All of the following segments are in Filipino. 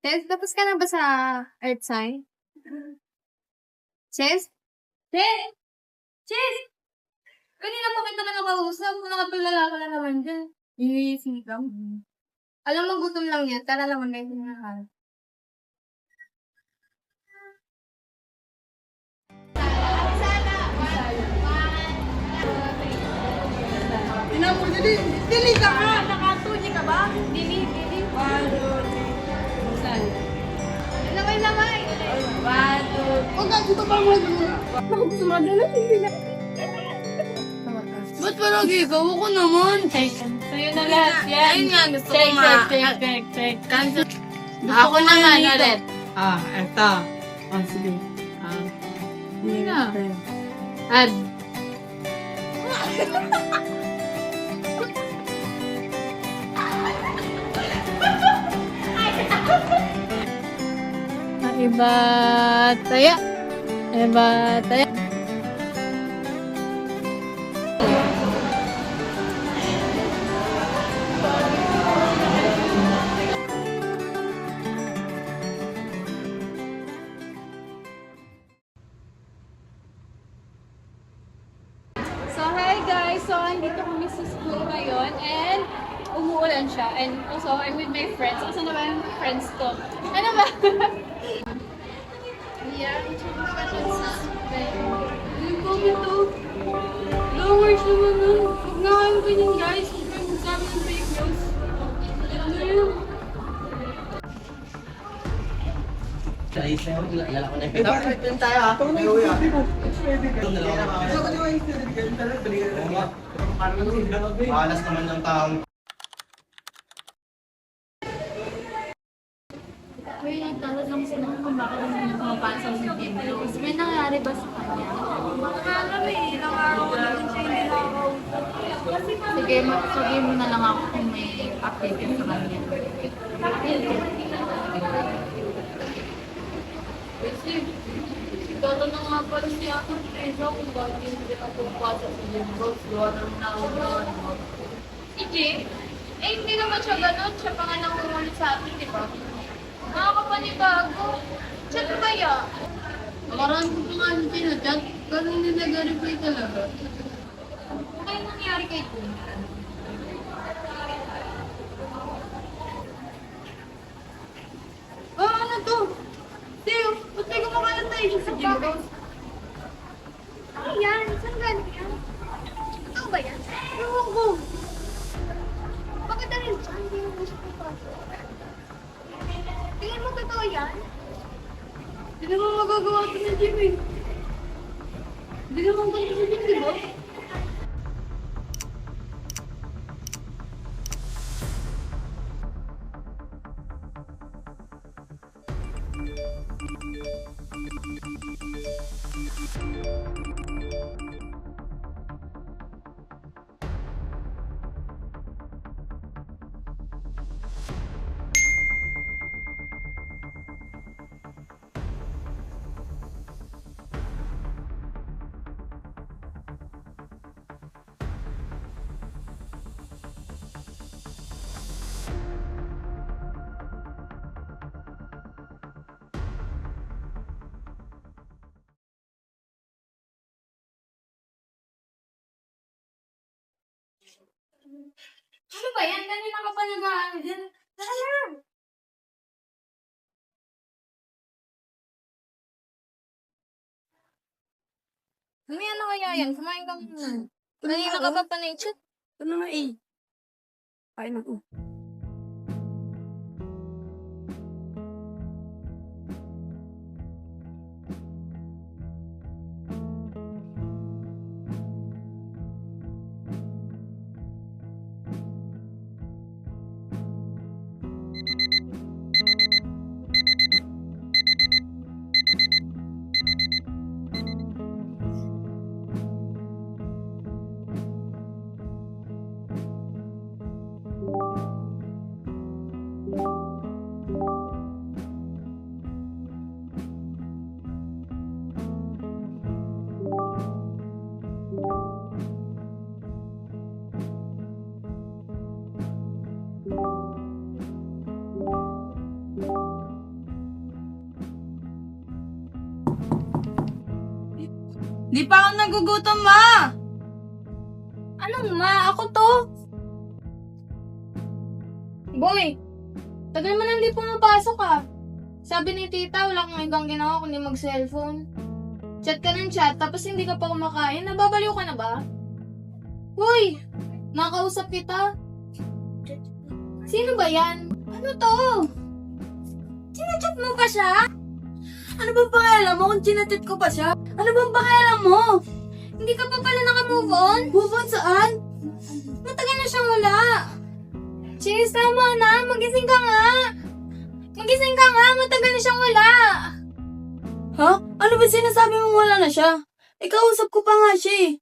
Ches, tapos ka na ba sa earth sign? Ches? Ches! Ches! Kanina pa kita na nakausap. Nakapalala ka na naman dyan. Inisingam. Alam mo, gutom lang yan. Tara naman, may sinahal. Tinapos dili. Dili ka ka. Nakatuni ka ba? Dili. 1, 2, 3. Saan? Lamay. 1, 2. Huwag ka dito pa mo. Ako sumadala. Hindi na. Ba't parang ikaw? Ako naman. Sa'yo na lahat yan. Ayun nga, gusto ko nga. Check. Cancel. Ako naman ulit. Eto. Sige. Hindi na. Add. Iba taya. So, hi guys! So, andito kami sa school ngayon and umuulan siya. And also, I'm with my friends. Asa na ba yung friends ko? Ano ba? Yeah, yung comment to. Lowers naman nun. Huwag na kayo ganyan guys. Huwag kayo magsabi ng fake news. Ano yun? Bakit din tayo ha? Malas naman ng taong May nagtalag lang sila kung bakit hindi pumapasok sa Windows. May nangyari ba sa kanya? Alam eh, ilang araw ko naman siya hindi nakakausap. Sige, sabihin mo na lang ako kung may update ka sa kanya. Kasi, tatanong nga pala si Ate Teresa kung bakit hindi ka pumapasok sa Windows. Gawa naman na ako na ano. Si Jay? Eh, hindi naman siya ganun. Siya pa nga nang umulit sa atin, di ba? Nakakapanibago. Chat ba ya? Marami ko pa nga siya tinachat, pero hindi nag-reply talaga. Ano kayong nangyari kay Jay? Ano to? Teo, ba't may kumakalat tayo dyan sa Jimbo? Ano yan? Saan galing yan? Ano ba yan? Ewan ko. Bakit dahil dyan? Hindi mo gusto ko pa. Tingin mo totoo yan? Hindi naman magagawa ito ng Jim eh. Hindi naman ganito sa Jim, di ba? Ano ba yan? Kanina ka pa nag-aano dyan. Tara na! Mamaya na kaya yan. Kumain ka muna. Kanina ka pa panay-chat. Ano nga eh? Kain ako. Di pa ako nagugutom, ma! Anong ma? Ako to. Boy, tagal mo nang di pumapasok ah. Sabi ni tita, wala kang ibang ginawa kundi mag-cellphone. Chat ka ng chat, tapos hindi ka pa kumakain. Nababaliw ka na ba? Hoy, nakausap kita. Sino ba yan? Ano to? Sinachat mo pa siya? Ano bang pakialam mo kung chinatid ko pa siya? Ano bang pakialam mo? Hindi ka pa pala naka-move on? Move on saan? Matagal na siyang wala. Cheers, tama na. Magising ka nga. Magising ka nga. Matagal na siyang wala. Ha? Ano ba sinasabi mong wala na siya? Ikausap ko pa nga siya eh.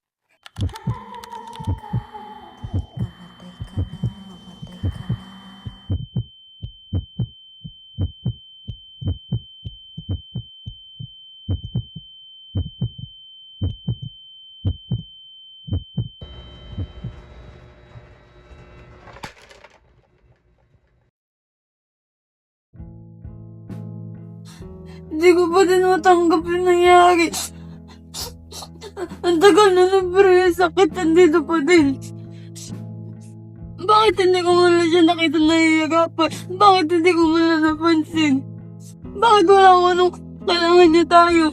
Hindi ko pa din matanggap yung nangyari. Ang tagal na pero yung sakit nandito pa din. Bakit hindi ko muna siya nakita nahihirapan? Bakit hindi ko muna napansin? Bakit wala ko anong kailangan niya tayo?